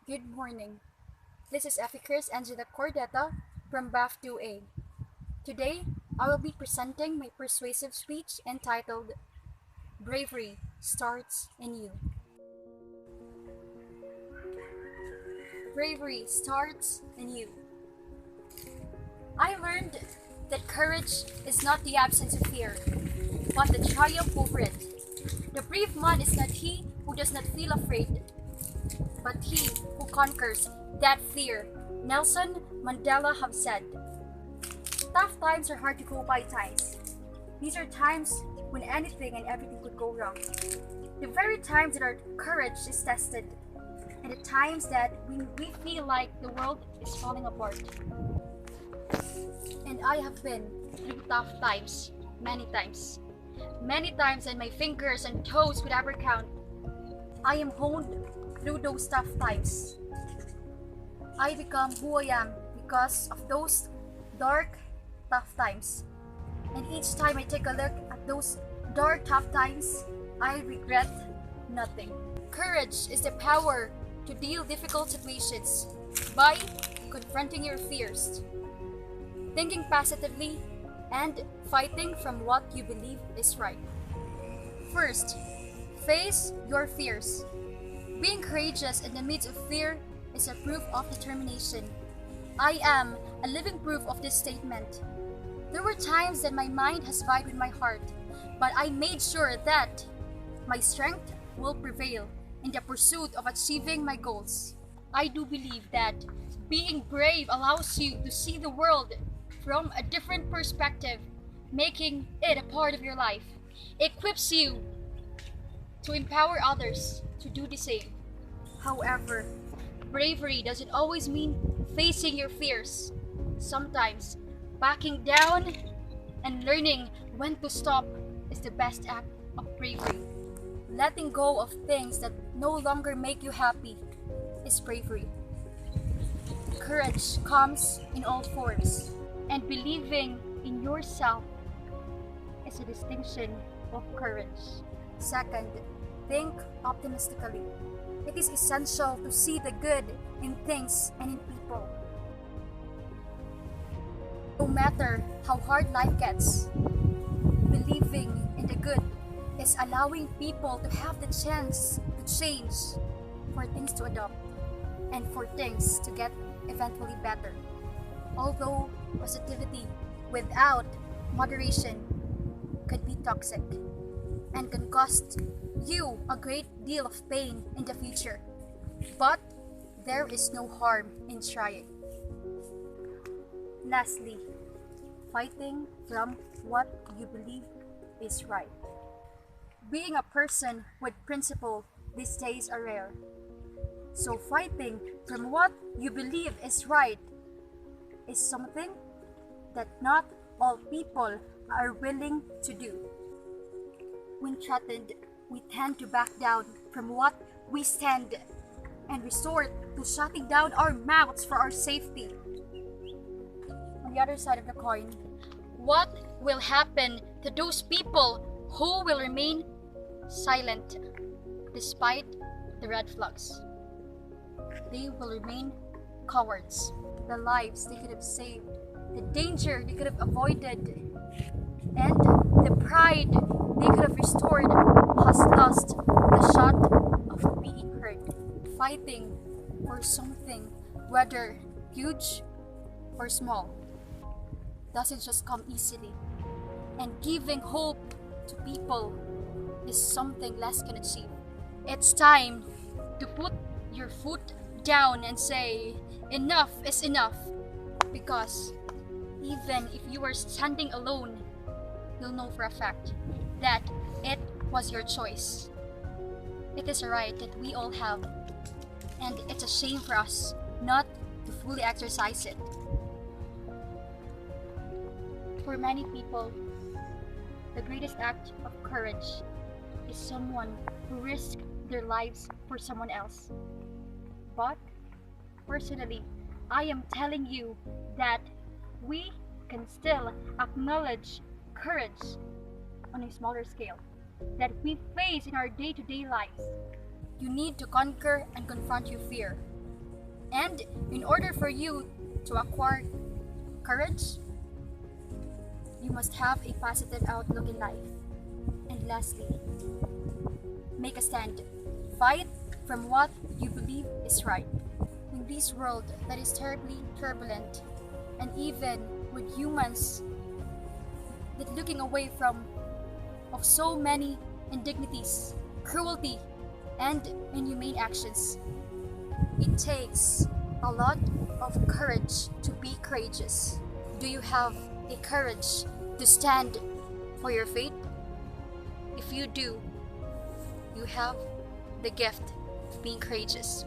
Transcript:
Good morning. This is Epicurus Angela Cordetta from BAF 2A. Today, I will be presenting my persuasive speech entitled Bravery Starts in You. Bravery starts in you. I learned that courage is not the absence of fear, but the triumph over it. The brave man is not he who does not feel afraid, but he who conquers that fear. Nelson Mandela have said, tough times are hard to go by times. These are times when anything and everything could go wrong. The very times that our courage is tested, and the times that we feel like the world is falling apart. And I have been through tough times, many times. Many times, and my fingers and toes could ever count. I am honed through those tough times. I become who I am because of those dark, tough times. And each time I take a look at those dark, tough times, I regret nothing. Courage is the power to deal difficult situations by confronting your fears, thinking positively, and fighting from what you believe is right. First, face your fears. Being courageous in the midst of fear is a proof of determination. I am a living proof of this statement. There were times that my mind has vied with my heart, but I made sure that my strength will prevail in the pursuit of achieving my goals. I do believe that being brave allows you to see the world from a different perspective, making it a part of your life. It equips you to empower others to do the same. However, bravery doesn't always mean facing your fears. Sometimes, backing down and learning when to stop is the best act of bravery. Letting go of things that no longer make you happy is bravery. Courage comes in all forms, and believing in yourself is a distinction of courage. Second, think optimistically. It is essential to see the good in things and in people. No matter how hard life gets, believing in the good is allowing people to have the chance to change, for things to adopt, and for things to get eventually better. Although positivity without moderation could be toxic and can cost you a great deal of pain in the future. But there is no harm in trying. Lastly, fighting from what you believe is right. Being a person with principle these days are rare. So fighting from what you believe is right is something that not all people are willing to do. When threatened, we tend to back down from what we stand and resort to shutting down our mouths for our safety. On the other side of the coin, what will happen to those people who will remain silent despite the red flags? They will remain cowards. The lives they could have saved, the danger they could have avoided, and the pride they could have restored has lost the shot of being heard. Fighting for something, whether huge or small, doesn't just come easily. And giving hope to people is something less can achieve. It's time to put your foot down and say, enough is enough. Because even if you are standing alone, you'll know for a fact that it was your choice. It is a right that we all have, and it's a shame for us not to fully exercise it. For many people, the greatest act of courage is someone who risked their lives for someone else. But personally, I am telling you that we can still acknowledge courage on a smaller scale that we face in our day-to-day lives. You need to conquer and confront your fear. And in order for you to acquire courage, you must have a positive outlook in life. And lastly, make a stand. Fight from what you believe is right. In this world that is terribly turbulent, and even with humans that looking away from of so many indignities, cruelty, and inhumane actions, it takes a lot of courage to be courageous. Do you have a courage to stand for your faith? If you do, you have the gift of being courageous.